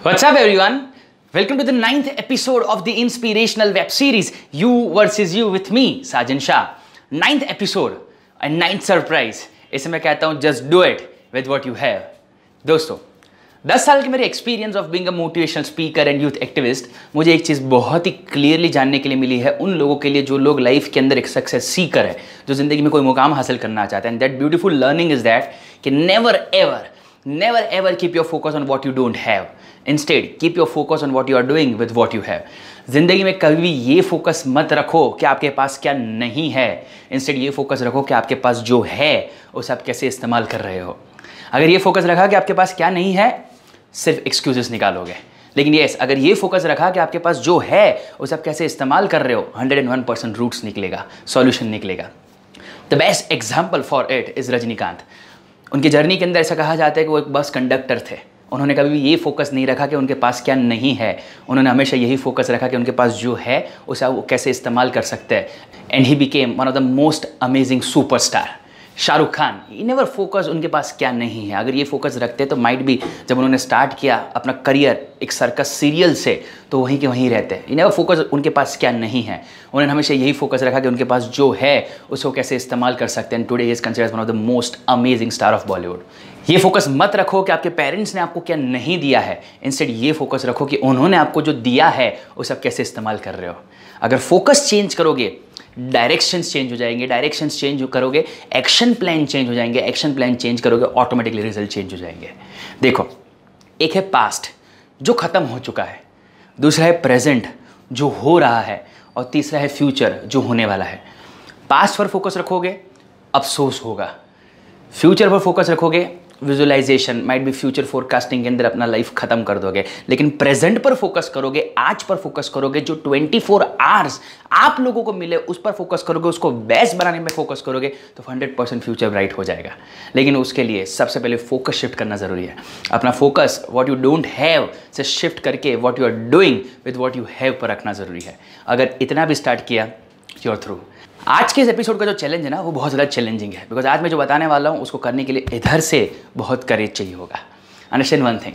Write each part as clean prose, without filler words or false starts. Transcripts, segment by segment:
What's up, everyone? Welcome to the 9th episode of the inspirational web series You versus You with me, Sajan Shah. 9th episode and 9th surprise. इसे मैं कहता हूँ just do it with what you have. दोस्तों, 10 साल के मेरे experience of being a motivational speaker and youth activist, मुझे एक चीज़ बहुत ही क्लियरली जानने के लिए मिली है उन लोगों के लिए जो लोग लाइफ के अंदर एक सक्सेस सीकर है, जो जिंदगी में कोई मुकाम हासिल करना चाहते हैं. And that beautiful learning is that कि never ever keep your focus on what you don't have. Instead, keep your focus on what you are doing with what you have. जिंदगी में कभी भी ये फोकस मत रखो कि आपके पास क्या नहीं है. इंस्टेड ये फोकस रखो कि आपके पास जो है उसे आप कैसे इस्तेमाल कर रहे हो. अगर ये फोकस रखा कि आपके पास क्या नहीं है, सिर्फ एक्सक्यूजेस निकालोगे. लेकिन यस, अगर ये फोकस रखा कि आपके पास जो है उसे आप कैसे इस्तेमाल कर रहे हो, 101% रूट्स निकलेगा, सॉल्यूशन निकलेगा. The best example for it is Rajinikanth. उनकी जर्नी के अंदर ऐसा कहा जाता है कि वो एक बस कंडक्टर थे. उन्होंने कभी भी ये फोकस नहीं रखा कि उनके पास क्या नहीं है. उन्होंने हमेशा यही फोकस रखा कि उनके पास जो है उसे वो कैसे इस्तेमाल कर सकते हैं. And he became one of the most amazing superstar. Shahrukh Khan, ये नेवर फोकस उनके पास क्या नहीं है. अगर ये फोकस रखते तो माइट भी जब उन्होंने स्टार्ट किया अपना करियर एक सर्कस सीरियल से, तो वहीं के वहीं रहते. ये नेवर फोकस उनके पास क्या नहीं है. उन्होंने हमेशा यही फोकस रखा कि उनके पास जो है उसको कैसे इस्तेमाल कर सकते हैं. Today is considered one of the most amazing star of Bollywood. ये फोकस मत रखो कि आपके पेरेंट्स ने आपको क्या नहीं दिया है. इंस्टेड ये फोकस रखो कि उन्होंने आपको जो दिया है उसे आप कैसे इस्तेमाल कर रहे हो. अगर फोकस चेंज करोगे, डायरेक्शंस चेंज हो जाएंगे. डायरेक्शंस चेंज करोगे, एक्शन प्लान चेंज हो जाएंगे. एक्शन प्लान चेंज करोगे, ऑटोमेटिकली रिजल्ट चेंज हो जाएंगे. देखो, एक है पास्ट जो खत्म हो चुका है, दूसरा है प्रेजेंट जो हो रहा है, और तीसरा है फ्यूचर जो होने वाला है. पास्ट पर फोकस रखोगे, अफसोस होगा. फ्यूचर पर फोकस रखोगे, visualisation, might be future forecasting के अंदर अपना लाइफ खत्म कर दोगे. लेकिन प्रेजेंट पर फोकस करोगे, आज पर फोकस करोगे, जो 24 आवर्स आप लोगों को मिले उस पर फोकस करोगे, उसको बेस्ट बनाने में फोकस करोगे, तो 100% फ्यूचर ब्राइट हो जाएगा. लेकिन उसके लिए सबसे पहले फोकस शिफ्ट करना ज़रूरी है. अपना focus what you don't have से शिफ्ट करके what you are doing with what you have पर रखना ज़रूरी है. अगर इतना भी स्टार्ट किया, यू आर थ्रू. आज के इस एपिसोड का जो चैलेंज है ना, वो बहुत ज़्यादा चैलेंजिंग है. बिकॉज आज मैं जो बताने वाला हूँ उसको करने के लिए इधर से बहुत करेज चाहिए होगा. अंडरस्टैंड वन थिंग,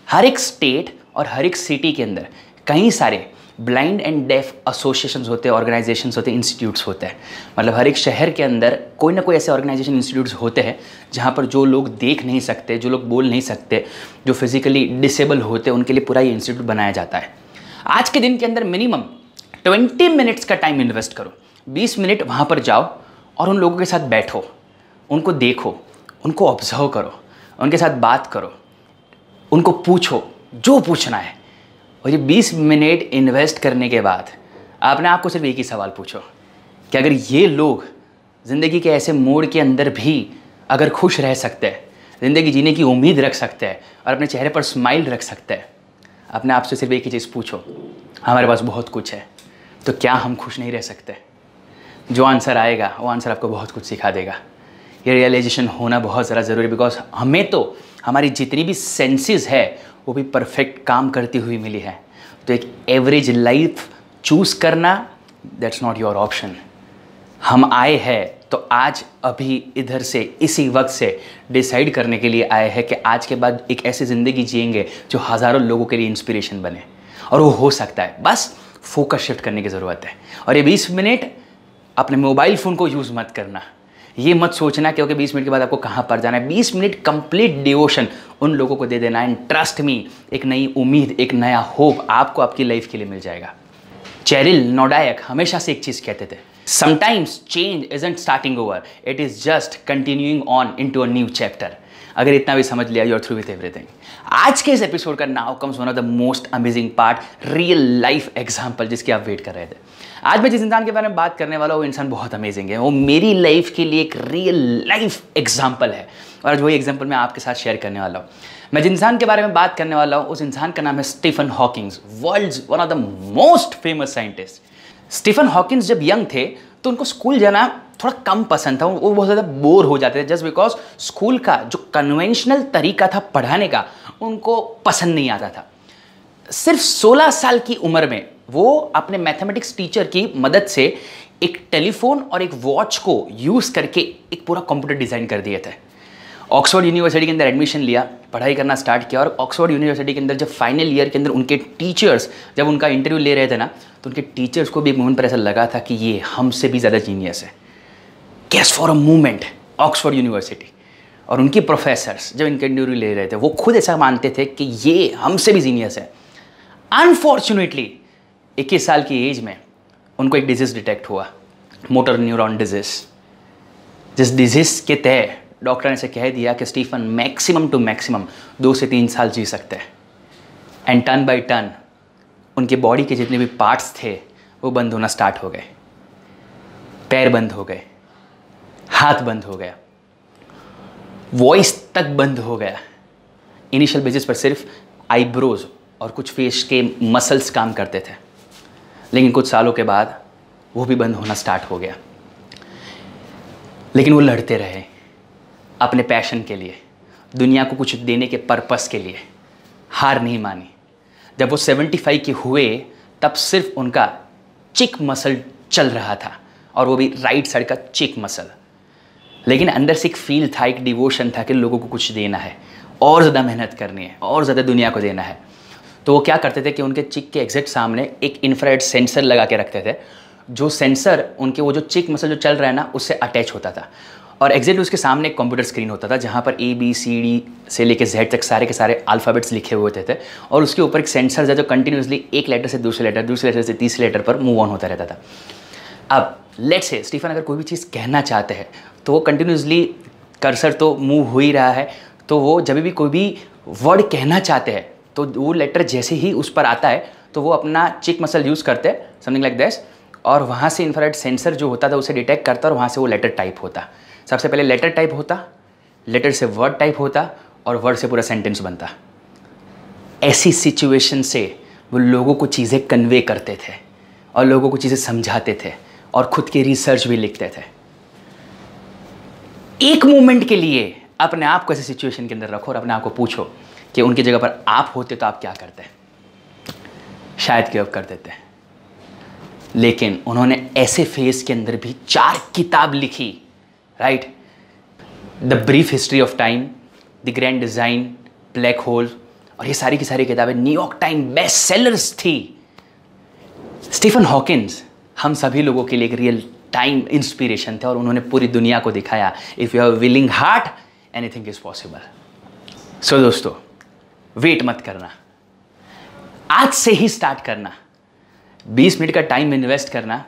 हर एक स्टेट और हर एक सिटी के अंदर कई सारे ब्लाइंड एंड डेफ एसोसिएशंस होते हैं, ऑर्गेनाइजेशंस होते हैं, इंस्टीट्यूट्स होते हैं. मतलब हर एक शहर के अंदर कोई ना कोई ऐसे ऑर्गेनाइजेशन, इंस्टीट्यूट्स होते हैं जहाँ पर जो लोग देख नहीं सकते, जो लोग बोल नहीं सकते, जो फिजिकली डिसेबल होते हैं, उनके लिए पूरा ये इंस्टीट्यूट बनाया जाता है. आज के दिन के अंदर मिनिमम 20 मिनट्स का टाइम इन्वेस्ट करो. 20 मिनट वहाँ पर जाओ और उन लोगों के साथ बैठो, उनको देखो, उनको ऑब्जर्व करो, उनके साथ बात करो, उनको पूछो जो पूछना है. और ये 20 मिनट इन्वेस्ट करने के बाद आपने आपको सिर्फ एक ही सवाल पूछो कि अगर ये लोग ज़िंदगी के ऐसे मोड़ के अंदर भी अगर खुश रह सकते हैं, ज़िंदगी जीने की उम्मीद रख सकते हैं और अपने चेहरे पर स्माइल रख सकते हैं, अपने आप से सिर्फ एक ही चीज़ पूछो, हमारे पास बहुत कुछ है, तो क्या हम खुश नहीं रह सकते? जो आंसर आएगा वो आंसर आपको बहुत कुछ सिखा देगा. ये रियलाइजेशन होना बहुत ज़्यादा ज़रूरी है. बिकॉज हमें तो हमारी जितनी भी सेंसेस है वो भी परफेक्ट काम करती हुई मिली है. तो एक एवरेज लाइफ चूज़ करना, दैट्स नॉट योर ऑप्शन. हम आए हैं तो आज अभी इधर से इसी वक्त से डिसाइड करने के लिए आए हैं कि आज के बाद एक ऐसी ज़िंदगी जिएंगे जो हज़ारों लोगों के लिए इंस्पिरेशन बने. और वो हो सकता है, बस फोकस शिफ्ट करने की ज़रूरत है. और ये 20 मिनट अपने मोबाइल फ़ोन को यूज़ मत करना. ये मत सोचना कि 20 मिनट के बाद आपको कहाँ पर जाना है. 20 मिनट कंप्लीट डिवोशन उन लोगों को दे देना. एंड ट्रस्ट मी, एक नई उम्मीद, एक नया होप आपको आपकी लाइफ के लिए मिल जाएगा. चेरिल नोडायक हमेशा से एक चीज़ कहते थे, sometimes change isn't starting over, it is just continuing on into a new chapter. अगर इतना भी समझ लिया, you are through with everything. आज के इस एपिसोड का now comes one of the most amazing part, real life example जिसकी आप वेट कर रहे थे. आज मैं जिस इंसान के बारे में बात करने वाला हूँ वो इंसान बहुत अमेजिंग है. वो मेरी लाइफ के लिए एक रियल लाइफ एग्जाम्पल है. और आज वही एग्जाम्पल मैं आपके साथ शेयर करने वाला हूँ. मैं जिस इंसान के बारे में बात करने वाला हूँ उस इंसान का नाम है Stephen Hawkings, world's one of the most famous scientist. Stephen Hawkings जब यंग थे तो उनको स्कूल जाना थोड़ा कम पसंद था. वो बहुत ज़्यादा बोर हो जाते थे जस्ट बिकॉज स्कूल का जो कन्वेंशनल तरीका था पढ़ाने का उनको पसंद नहीं आता था. सिर्फ 16 साल की उम्र में वो अपने मैथमेटिक्स टीचर की मदद से एक टेलीफोन और एक वॉच को यूज़ करके एक पूरा कंप्यूटर डिज़ाइन कर दिए थे. ऑक्सफोर्ड यूनिवर्सिटी के अंदर एडमिशन लिया, पढ़ाई करना स्टार्ट किया, और ऑक्सफोर्ड यूनिवर्सिटी के अंदर जब फाइनल ईयर के अंदर उनके टीचर्स जब उनका इंटरव्यू ले रहे थे ना, तो उनके टीचर्स को भी एक मोमेंट पर ऐसा लगा था कि ये हमसे भी ज़्यादा जीनियस है। Guess for a moment, Oxford University और उनके प्रोफेसर्स जब इनके इंटरव्यू ले रहे थे, वो खुद ऐसा मानते थे कि ये हमसे भी जीनियस है। अनफॉर्चुनेटली 21 साल की एज में उनको एक डिजीज़ डिटेक्ट हुआ, मोटर न्यूरॉन डिजीज़। जिस डिजीज़ के तहत डॉक्टर ने से कह दिया कि स्टीफन मैक्सिमम टू मैक्सिमम 2 से 3 साल जी सकते हैं। एंड टर्न बाय टर्न उनके बॉडी के जितने भी पार्ट्स थे वो बंद होना स्टार्ट हो गए। पैर बंद हो गए, हाथ बंद हो गया, वॉइस तक बंद हो गया। इनिशियल बेसिस पर सिर्फ आईब्रोज और कुछ फेस के मसल्स काम करते थे, लेकिन कुछ सालों के बाद वो भी बंद होना स्टार्ट हो गया। लेकिन वो लड़ते रहे अपने पैशन के लिए, दुनिया को कुछ देने के पर्पस के लिए, हार नहीं मानी। जब वो 75 के हुए तब सिर्फ उनका चिक मसल चल रहा था, और वो भी राइट साइड का चिक मसल। लेकिन अंदर से एक फील था, एक डिवोशन था कि लोगों को कुछ देना है, और ज़्यादा मेहनत करनी है, और ज़्यादा दुनिया को देना है। तो वो क्या करते थे कि उनके चिक के एग्जैक्ट सामने एक इंफ्रारेड सेंसर लगा के रखते थे, जो सेंसर उनके वो जो चिक मसल जो चल रहा है ना उससे अटैच होता था। और एग्जैक्टली उसके सामने एक कंप्यूटर स्क्रीन होता था जहाँ पर ABCD से लेके Z तक सारे के सारे अल्फ़ाबेट्स लिखे हुए होते थे, और उसके ऊपर एक सेंसर है जो कंटिन्यूसली एक लेटर से दूसरे लेटर, दूसरे लेटर से तीसरे लेटर पर मूव ऑन होता रहता था। अब लेट्स से स्टीफन अगर कोई भी चीज़ कहना चाहते हैं तो वो कंटिन्यूसली कर्सर तो मूव हो ही रहा है, तो वो जब भी कोई भी वर्ड कहना चाहते हैं तो वो लेटर जैसे ही उस पर आता है तो वो अपना चिक मसल यूज़ करते हैं, समथिंग लाइक दिस, और वहाँ से इंफ्रारेड सेंसर जो होता था उसे डिटेक्ट करता और वहाँ से वो लेटर टाइप होता। सबसे पहले लेटर टाइप होता, लेटर से वर्ड टाइप होता, और वर्ड से पूरा सेंटेंस बनता। ऐसी सिचुएशन से वो लोगों को चीज़ें कन्वे करते थे और लोगों को चीज़ें समझाते थे और खुद की रिसर्च भी लिखते थे। एक मोमेंट के लिए अपने आप को ऐसी सिचुएशन के अंदर रखो और अपने आप को पूछो कि उनकी जगह पर आप होते तो आप क्या करते? शायद गिव अप कर देते। लेकिन उन्होंने ऐसे फेज के अंदर भी 4 किताब लिखी, right? The brief history of time, the grand design, black hole, और ये सारी की सारी किताबें न्यूयॉर्क टाइम बेस्ट सेलर्स थी। स्टीफन हॉकिंस हम सभी लोगों के लिए एक रियल टाइम इंस्पिरेशन थे, और उन्होंने पूरी दुनिया को दिखाया if you have willing heart anything is possible. So दोस्तों, वेट मत करना, आज से ही स्टार्ट करना। 20 मिनट का टाइम इन्वेस्ट करना,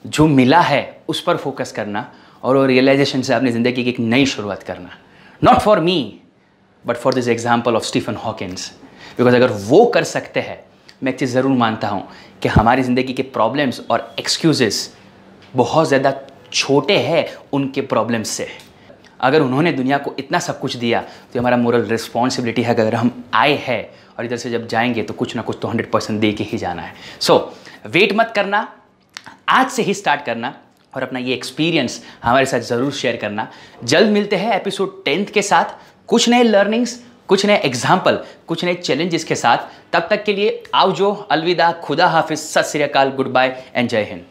जो मिला है उस पर फोकस करना, और वो रियलाइजेशन से अपनी ज़िंदगी की एक नई शुरुआत करना। Not for me but for this example of Stephen Hawkins, because अगर वो कर सकते हैं, मैं एक चीज़ ज़रूर मानता हूँ कि हमारी ज़िंदगी के प्रॉब्लम्स और एक्सक्यूज़ेस बहुत ज़्यादा छोटे हैं उनके प्रॉब्लम्स से। अगर उन्होंने दुनिया को इतना सब कुछ दिया तो हमारा मोरल रिस्पॉन्सिबिलिटी है कि अगर हम आए हैं और इधर से जब जाएंगे तो कुछ ना कुछ तो 100% दे के ही जाना है। सो वेट मत करना, आज से ही स्टार्ट करना, और अपना ये एक्सपीरियंस हमारे साथ ज़रूर शेयर करना। जल्द मिलते हैं एपिसोड 10 के साथ, कुछ नए लर्निंग्स, कुछ नए एग्जाम्पल, कुछ नए चैलेंजेस के साथ। तब तक के लिए आओ जो, अलविदा, खुदा हाफिज, सत श्री अकाल, गुड बाय एंड जय हिंद।